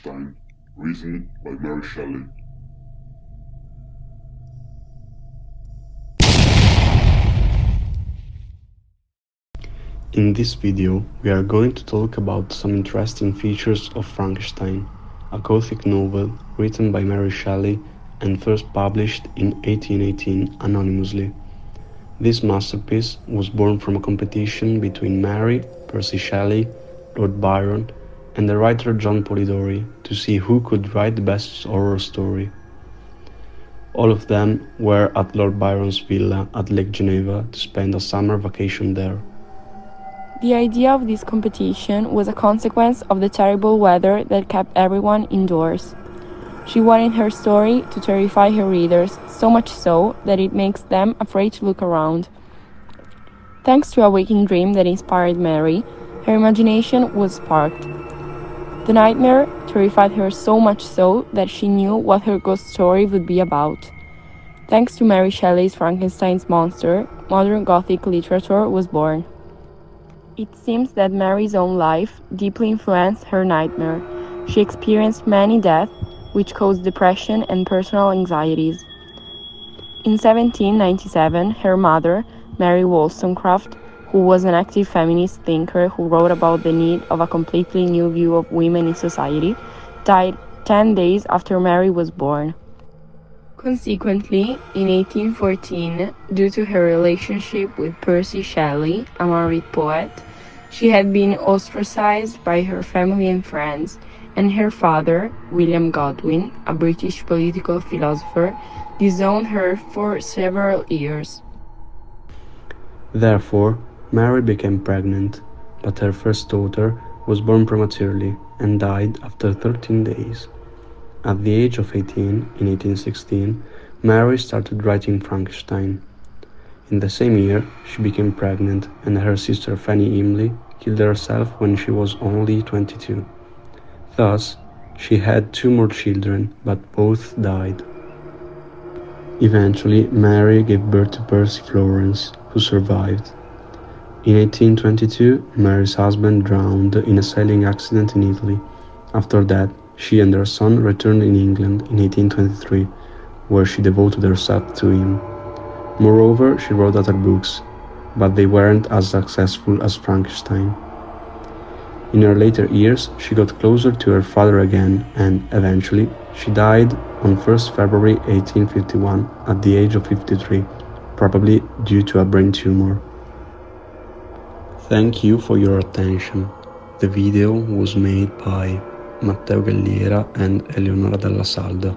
Frankenstein, written by Mary Shelley. In this video, we are going to talk about some interesting features of Frankenstein, a Gothic novel written by Mary Shelley and first published in 1818 anonymously. This masterpiece was born from a competition between Mary, Percy Shelley, Lord Byron, and the writer John Polidori to see who could write the best horror story. All of them were at Lord Byron's villa at Lake Geneva to spend a summer vacation there. The idea of this competition was a consequence of the terrible weather that kept everyone indoors. She wanted her story to terrify her readers, so much so that it makes them afraid to look around. Thanks to a waking dream that inspired Mary, her imagination was sparked. The nightmare terrified her so much so that she knew what her ghost story would be about. Thanks to Mary Shelley's Frankenstein's monster, modern Gothic literature was born. It seems that Mary's own life deeply influenced her nightmare. She experienced many deaths, which caused depression and personal anxieties. In 1797, her mother, Mary Wollstonecraft, who was an active feminist thinker who wrote about the need of a completely new view of women in society, died 10 days after Mary was born. Consequently, in 1814, due to her relationship with Percy Shelley, a married poet, she had been ostracized by her family and friends, and her father, William Godwin, a British political philosopher, disowned her for several years. Therefore, Mary became pregnant, but her first daughter was born prematurely and died after 13 days. At the age of 18, in 1816, Mary started writing Frankenstein. In the same year, she became pregnant, and her sister Fanny Imlay killed herself when she was only 22. Thus, she had 2 more children, but both died. Eventually, Mary gave birth to Percy Florence, who survived. In 1822, Mary's husband drowned in a sailing accident in Italy. After that, she and her son returned in England in 1823, where she devoted herself to him. Moreover, she wrote other books, but they weren't as successful as Frankenstein. In her later years, she got closer to her father again, and eventually, she died on 1st February 1851 at the age of 53, probably due to a brain tumor. Thank you for your attention. The video was made by Matteo Galliera and Eleonora Dalla Salda.